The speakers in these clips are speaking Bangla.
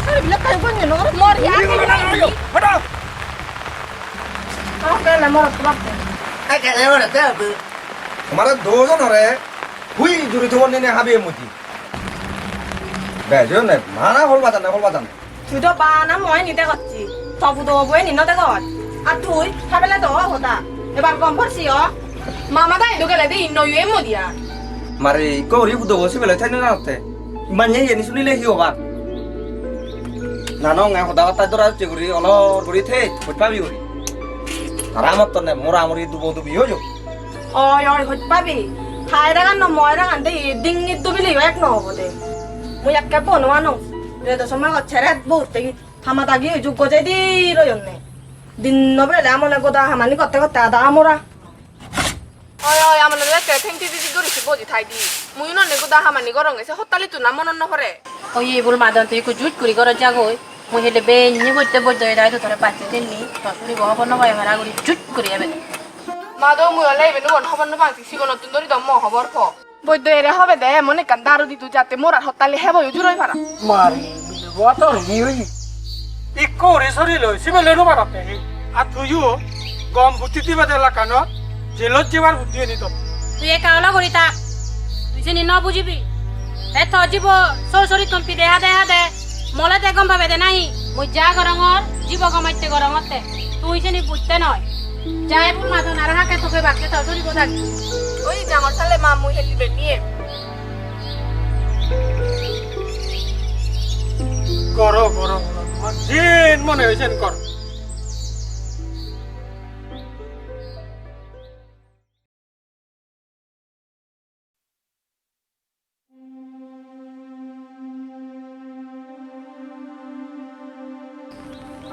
Sorry, bila kayo ko niyo, no? Mor, ya. Hata. Okay, na mor tuwak. Ay kaya wala tayo. Kamara dozo nore. Hui duri thon ne habe muti. Bejo ne mana hol badan. Tudo ba na moi ni de gotchi. Tobudo boy ni no de got. Atui, habela do hoda. Ebar komporsiyo. Mama dai do gele de inno yu emodia. Mari ko ri budo bosi bele thai na te. Manye ye ni sunile hi oba. Nano nga hoda ta dora chiguri olor guri the. Hotpa bi guri. Aramat to ne mora mori dubo dubi hojo. Oi, hotpa bi. Thai ra kan no moi ra kan de ding ni du bili ek no bode. Mo yak ka bon wa no. Re to soma ga cheret bo te hamada gi ju go je di ro yonne. Din no bele amone go da hamani kotte da amora. Oi, amana le ke thengti di gori si boji thai di. Muyu no ne ko da hamani gorong ese hotali tu namon no hore. Oye, bul madan tu ikut jut kuri gora jago. Mu hele be ni botte botte dai tu thore patte tenni. Pasuri go hono bai mara guri jut kuri abe. Ma do mu le be no won hoban no bang si ko no tundori do mo hobor pho. Boide ere hobe de mone kandaru di tu jate mora hotali hebo yu juroi para. Mari, wato hiwi. Ikko resori lo, sibele no barate. Atuyu gom butiti badela kano. Jelot jebar butti ni to. Tu ye kaula gorita. Tu je ni no bujibi. E to jibo sori tompi deha de. Mola de gom babe de nahi. Mu ja gorongor, jibo gamaite gorongote. Tu je ni butte noy. Jai bul madan araha ke toke bakke to sori godak. Oi jamar sale ma mu heli be ni. Goro. Jin mone hoisen kor.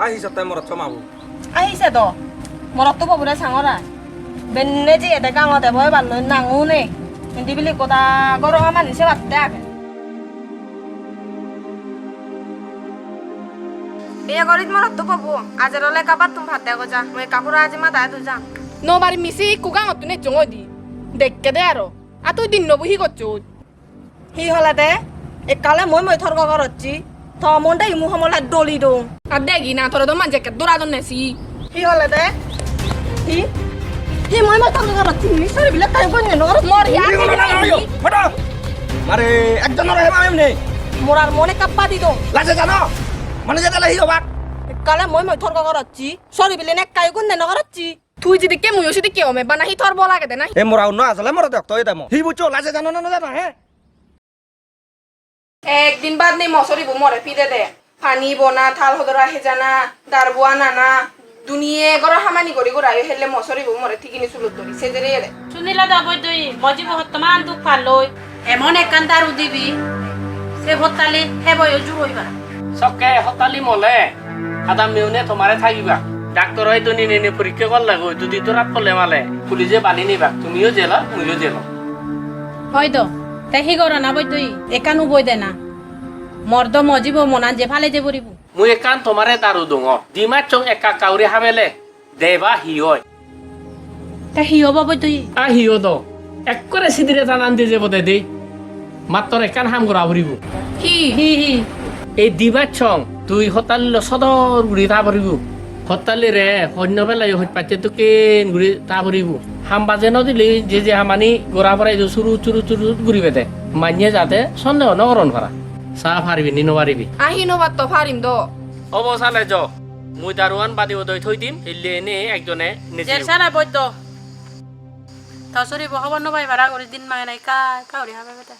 Ahi satai morat chamabu. Ai se do. Morot to bobure sangora. Benne ji ede kang ode boy ban nangune. Endi bili kota goro amani se batte age. Iya gorit morot to bobu. Ajero le kabat tum bhatte go ja. Moi kapura aji ma da du ja. No bari misi kugang otune chongodi. Dekke de aro. Atu din no buhi gochu. Hi hola de. Ekale moi thorgo gorocchi. Tho monda imu homola doli do. Adegi na thoro do manje ke dura don nesi. Hi hola de. Hi moi thorgo gorocchi. Ni sari bila kay ko ni no mor ya. Hata. Mari ekjon nore hema emne. Morar mone kappa di do. Lase jano. Mane jeta lahi oba. Ekale moi thorgo gorocchi. Sori bile nek kay ko ne no gorocchi. তুই যদি কে মুয়ো যদি কে ওমে বানাহি তোর বলা কে না E mora unno asale mora dekto e demo. Hi bucho lase jano na jana he. একদিন বাদ নেই মসরি বু মরে পিদে দে পানি বনা থাল হদরা হে জানা দারবুয়া নানা দুনিয়ে গর হামানি গরি গরাই হেলে মসরি বু মরে ঠিকিনি সুলুত দরি সেজেরে এলে Sunila da boy doi. Moji bo hotman duk palloi. Emon ekandaru dibi. Se hotali hebo yo juroi bara. সকে হতালি মলে আদা মিউনে তোমারে থাকিবা ডাক্তার হয়তো নিনে পরীক্ষা করলে গো যদি তো রাত করলে মালে পুলিশে বানি নিবা তুমিও জেলা মুইও জেলা Hoido. Tehi gora na boy doi. Ekanu boy de na. Mordo moji bo monan je phale je boribu. মুই একান তোমারে দারু দङ দিমা চং একা কাউরি হাবেলে দেবা হিয় Tehi obo boy doi. আ হিয় দ একরে সিদিরে জানান দিয়ে যাব দে মাত্র একান হাম গরা বরিব Hi. এই দিবা চং তুই হতাল সদর গুড়ি তা বরিব হতালে রে হন্য বেলাই হত পাতে তো কেন গুড়ি তা বরিব হাম বাজে ন দিলি যে হামানি গরা পরাই চুরু গুড়িবে দে মানিয়ে যাতে সন্দেহ নরন ভরা চা পারিবি নি নপারিবি আহিনো বাত তো ফারিম দ অবসালে য মুই দারোয়ান বাদি দই থই দিম এলে নে একজনে নিজে Jer sala boy do. Tasuri bo hoban no bai bara gori din ma nai ka ori habe beta.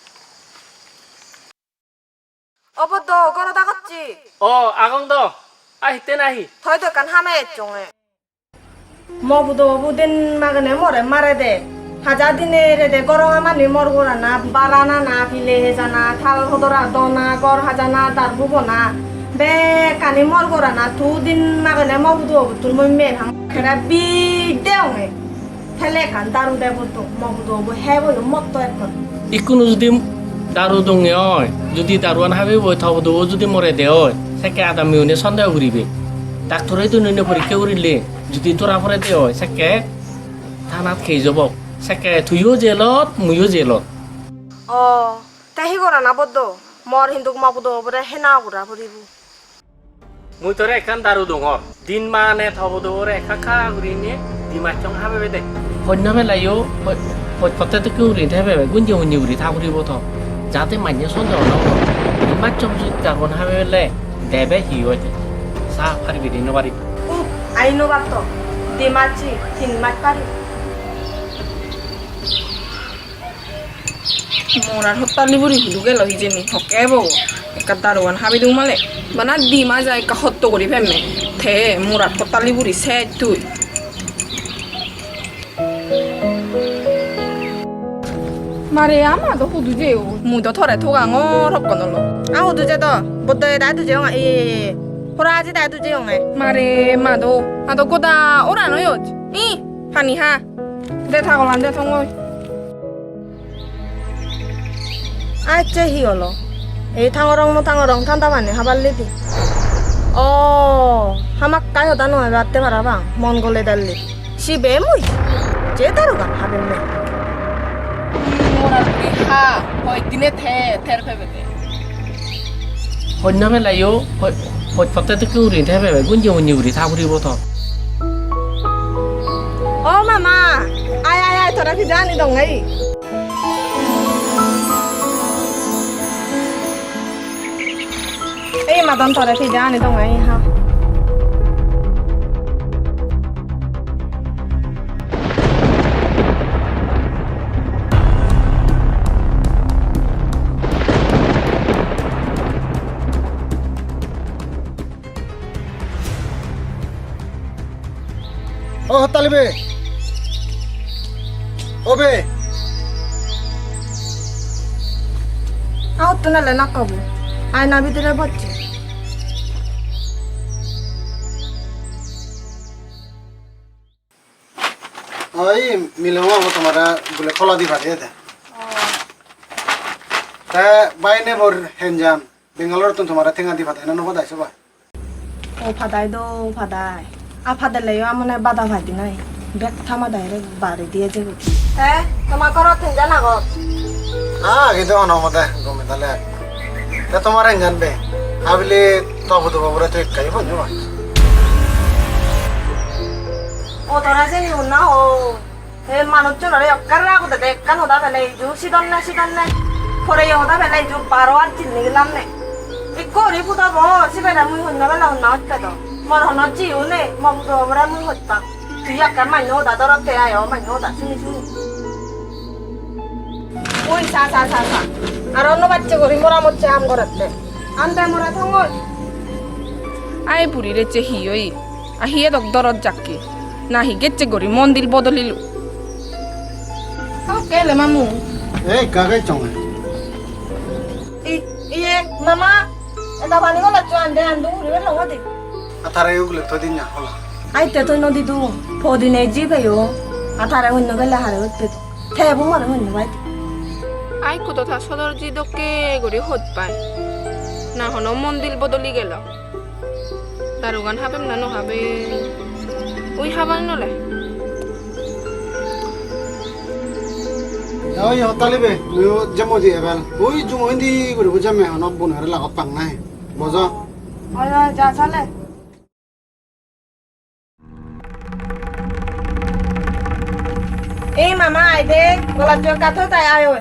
অবদ গরো দা গচ্ছি ও আগং দ আহিতে নাহি হয়তো কান হামে চঙে মবুদো বুদিন মাগনে মরে মারে দে হাজার দিনে রে দে গরো আমানি মর গোরা না বারানা না ফিলে জানা থাল হদরা দনা গর হাজানা দার বুবনা বে কানি মর গোরা না তু দিন মাগনে মবুদো তুল মই মে হাম খেরা বি দেওঙে ফেলে কান দারু দে বুদো মবুদো বু হেবো মত্ত একন ইকুনো যদি দারু দঙে অয় যদি দারুয়ান হাবি বই থাব দো যদি মরে দে অয় সেকে আদা মিউনে সন্দেহ করিবে ডাক্তারে তো নিনে পরীক্ষা করিলে যদি তোরা পরে দে অয় সেকে থানাত খেয়ে যাব সেকে তুইও জেলত মুইও জেলত ও তাহি গোরা না বদ্দ মর হিন্দুক মবুদো বরে হেনা গুরা ভরিবু মুই তোরে এখান দারু দङ দিন মানে থব দরে খাখা গুরিনে দিমাচং হাবে বেদে হন্য বেলায়ও হত্যতে তো কেউ রিন থাবে গুঞ্জি উনি গুরি থাকুরিব তো যাতে মান্য সন্দেহ ন দিমাচং যাবন হাবে বেলে দেবে হি হইতে সা ফারিবি দিন বাড়ি আইনো বাতো দিমাচি তিনমাচ পারি morar hotel liburi huluge lo hijeni hokebo eka daruan habi du male bana dima jai ka hotto gori pemme the morar hotel liburi se tui mare ama do hudu je o mu do thore thoga ngor hop konolo 아우 두제도 못도 나도 제용 예 호라지 나도 제용해 mare ma do ado goda ora no yo i hani ha de thagol ande thongoi 아째 히올로 이 탕어렁 탕어렁 탄다만네 하발리디 하막가요 다노 라떼 바라방 몽골레 달리 시베무이 제다루가 하벨메 morar ha hoi dine the ther phebe de হন্য বেলায়ও হত্যতে তো কেউ রিন থাবে গুঞ্জি উনি গুরি থাকুরিব তো 어 마마 아야야 저라 피자니 동아이 에이 마던 저라 피자니 동아이 하 হতালিবে ওবে 아우 뜨날래 나까부 아이 나비들을 봤지 ওই মিলवा वो तुम्हारा बोले खोला दी भाई दे ता बाइने बोर हेंजाम बेंगलोर तुम तुम्हारा थेंगा दी भाई ना नो बताइस बा 오 바다이도 바다이 아 바다래요 아무나 바다 바디나이 백 타마다이래 바리 디에제고 에 তোমার করো থেঞ্জা লাগো हाँ किंतु अनो मते गोमे तले ता तुम्हारा हेंजान बे आबिले तो बुदो बबरा तो कई बन बा 오 도라제니 혼나 오 만원짜리 역가라고 돼 깐호다 벨레 주 시던네 포레 여다 벨레 주 바로 안진 니글람네 이거 리부다 뭐 집에다 문 혼나 벨라 혼나 어때도 뭘 혼나 지우네 뭐부도 뭐라 문 혼다 그 약간 많이 오다 더럽게 아요 많이 오다 스니 오이 사사사사 아론노 바치 고리 모라 못지 암 거랬대 안돼 모라 통을 ai burire che hiyoi a hiye dok dorot jakki na hi gecce gori mondil bodolilu kele mamu ए कागे चोंग 이예 마마 나 바니 걸라 좋아한데 안도 우리 왜 어디 अतारे उगले तो दिन ना होला 아이 때도 너디도 보디네 집에요 아타래 혼는 걸라 하래 어때 대부 말은 혼는 거야 ai kudo tha sodor ji dokke gori hot pai na hono mondil bodoli gelo darugan habem na no habe oi haban no le ओइ हतालिबे यो जमोदी एबल ओइ जुमो हिंदी गुरु जमे हन बुन हरे लाग पांग नाय बजो 어여 자 살래 에이 마마 아이데 걸라 저 가토 다이 아요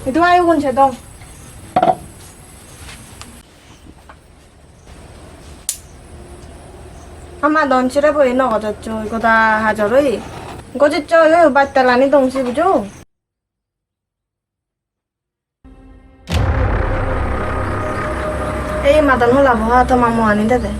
Itu ayo kun sedong. 아마 넌치래 보이 너거졌죠. 이거 다 하저로이. 이거 짓죠. 여기 맞달라니 동시부죠. 에이 마던 홀라 보아 더 마모 아닌데 돼.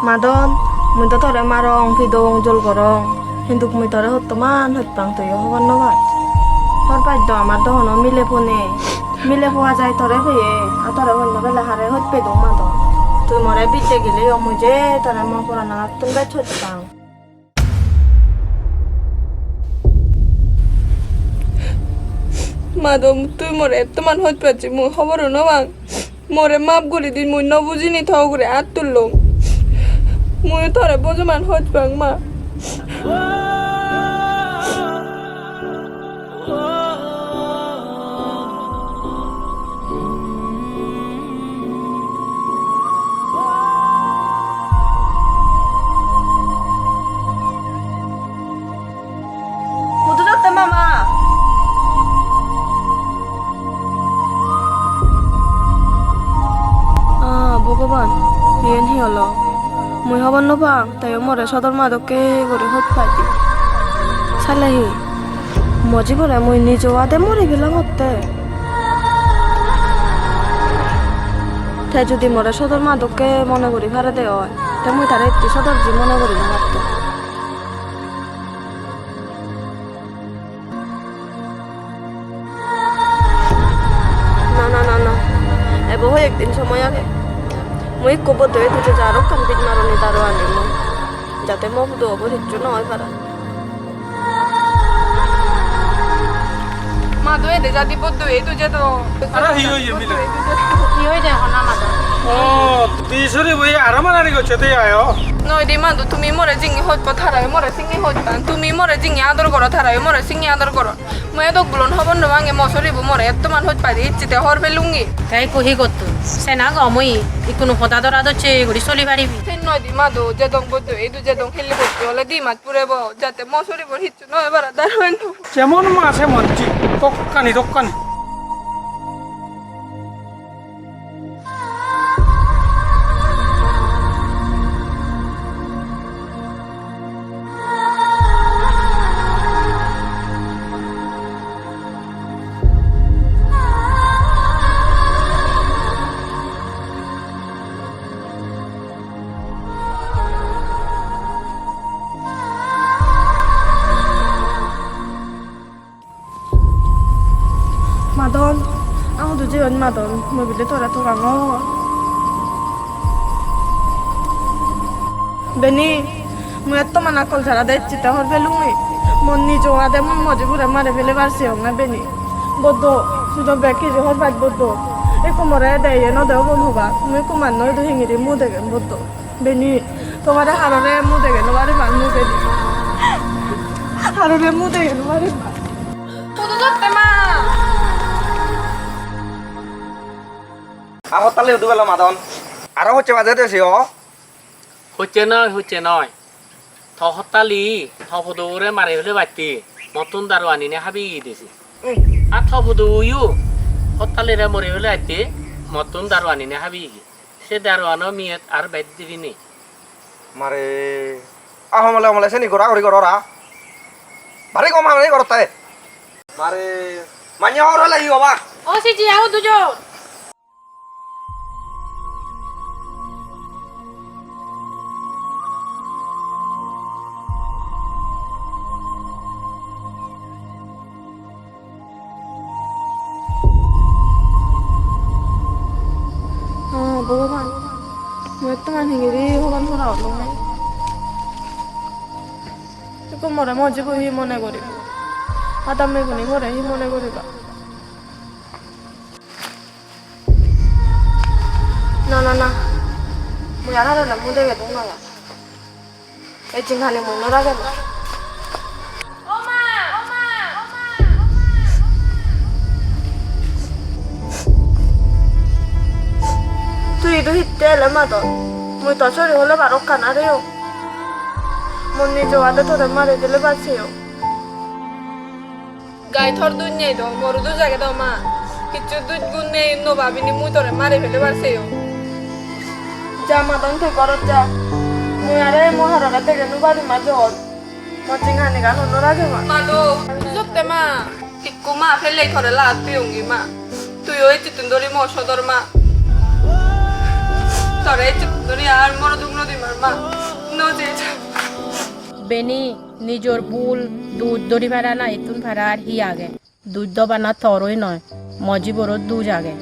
마던 মুই তো তোরে মারং ফিদং জল করং কিন্তু মুই তোরে হতমান হতপাং তুই হবার নবাত হর বাদ্য আমার দহন মিলে পোৱা যায় তোরে হয়ে আর তোরে অন্য বেলা হারে হত পেদং মাদ তুই মরে বিতে গেলে মুই যে তোরে মো পুরানা তুমি বেচ হতপাং মাদম তুই মোরে এত মান হইতে পারছি মুই খবর নবাং মোরে মাপ করি দিন মুই নবুঝিনি থাও করে হাত তুললো মুই তোরে বোঝমান হইতে পাং মা বুঝতে যাচ্ছে মামা ভগবান হিয়েন হি হলো মুই হবার নপাং তাই মরে সদর মাদককে করে হত পাইতি সালাহি মজি বলে মুই নিজে আদে মরে গেলাম হতে তাই যদি মরে সদর মাদককে মনে করি ভাড়া দে হয় তাই মুই তার একটি সদর জি মনে করি না ভাবতো না না না না এবার হয় একদিন সময় আগে মুই কব দয়ে দুটো যারও কান্দিক মারনি তারও আনিল যাতে মগ দোব হিচ্ছু নয় পারা মা দয়ে দে জাতি পদ দয়ে তুই তো কি হই দেখো না মাদম দিছরি বই আরামানারি গছতে আয়ো নয় দি মাদু তুমি মরে জিঙ্গি হত থারায় মরে সিঙ্গি হত তুমি মরে জিঙ্গি আদর করো থারায় মরে সিঙ্গি আদর করো মই এদক বুলন হবন নবাঙ্গে মসরিব মরে এত মান হত পারি ইচ্ছিতে হর ফেলুঙ্গি তাই কহি করতো সে না গমই ইকুনো হতা ধরা দচ্ছে ঘুরি চলি পারিবি সেই নয় দি মাদু যেদং বদ এই দু যেদং খেলি বসতে হলে দি মাছ পুরেব যাতে মসরিব হিচ্ছু নয় বারা দারুন যেমন মাছে মনছি তক্কানি তক্কানি মাদন aku tujuan madon mobil itu ada tukang Beni mu etto mana kol jara decci ta hor belungi monni jo ade mon moje pure mare fele barsi na beni boddo sudo beki jo hor bad boddo e ko more de ye no de bon hoba mu ko man no do hingiri mu de boddo beni tomare harore mu de no bare man mu beni harore mu de no bare কত দত্তে মা আমার তালে দুবেলা মাদন আরো হচ্ছে বাজে দেশে হচ্ছে নয় থ হতালি থ ফুদৌরে মারে হলে বাড়তি মতন দারু আনিনে হাবি দিছি আর থ ফুদৌইও হতালিরে মরে হলে আইতে মতন দারু আনিনে হাবি সে দারু আনো মিয়ে আর বাইর দিবি নি মারে আহমলে আমলে সেনি করা করি কররা ভারী কম আমি করতে মারে মান্য হরে লাগি বাবা ও সিজি আও দুজো ভগবান mu etto man hingiri hoban hora holo ko more moje bo hi mone koriba adam me guni gore hi mone koriba na na na mu yara la mu dege dong na e jinghane mu nora gelo তুই তো হিতে এলে মাদন মুই তো চুরি হলে বারো কানা রেও মন নিজে আদে তোরে মারে দিলে বাঁচিও গাই থর দুধ নেই তো মরু দু জাগে দাও মা কিছু দুধ গুণ নেই নো ভাবিনি মুই তোরে মারে ফেলে পারছেও যা মাদন তুই করত যা মুই আরে মহারণা থেকে নুবাদি মা জল মচিংহানি গান অন্যরা মা মাদো জতে মা টিকু মা ফেলে থরে লাত পিউঙ্গি মা তুই ওই চিতুন দরি মো সদর মা তোরে চিতুন দরি আর মর দুগ্ন দি মার মা নো যে বেনি নিজর বুল দুধ দড়ি ভাড়া না ইতুন ভাড়া আর হি আগে দুধ দবা না তরই নয় মজি বড় দুধ আগে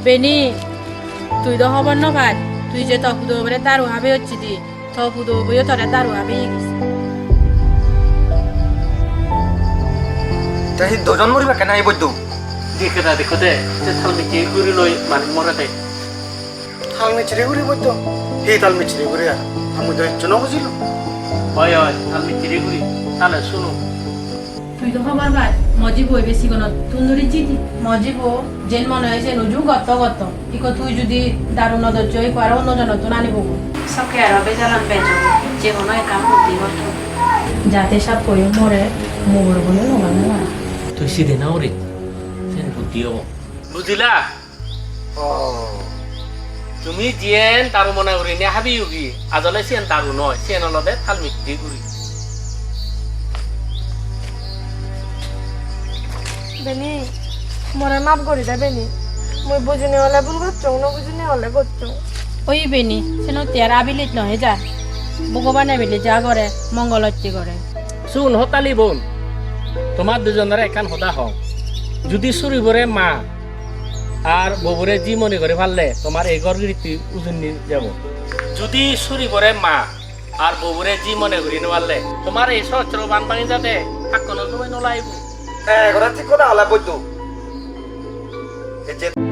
বেনি তুই তো হবার ন ভাই তুই যে তফুদ বলে দারু হাবে হচ্ছি দি তফুদ বইও তোরা দারু হাবে গেছি সেই দুজন মরিবা কেন এই বৈদ্য দেখো দে যে থাল মিচি ঘুরি লই মানুষ মরে দে থাল মিচড়ি ঘুরি বইতো এই থাল মিচড়ি ঘুরি আর আমি তো ইচ্ছু না বুঝিল হয় হয় থাল মিচি ঘুরি তাহলে শুনো তুই তো খবর ভাই মজিব হই বেশি কোন তুন্দুরি চিঠি মজিব যেন মনে হয়েছে নজু গত গত ইকো তুই যদি দারুণ নদর জয় পার অন্য জন তো নানি বউ সকে আর বেজালান বেজ যে কোনো কাম করতে হতো যাতে সব কই মরে মোর বলে না তুই সিধে নাও রে সেন বুদ্ধি হব বুঝিলা তুমি জিয়েন তারু মনে করি নে হাবি উগি আজলে সেন তারু নয় সেন অলদে থাল মিচি ঘুরি বেনি মরে মাফ করে দে বেনি মই বুঝিনি হলে ভুল করছো না বুঝিনি হলে করছো ওই বেনি সেন তের আবিলিত নহে যা ভগবানে বেলি যা করে মঙ্গলচ্ছি করে শুন হতালি বোন তোমার দুজনের একান হতা হও যদি চুরিবরে মা আর ববুরে জি মনে করে পারলে তোমার এই ঘর গিরিতি উজুন যাব যদি চুরিবরে মা আর ববুরে জি মনে করি নেওয়ারলে তোমার এই সহস্র বানপানি যাতে থাক কোনো সময় নলাইব হ্যাঁ ঠিক কথা হলা বৈদ্য এই যে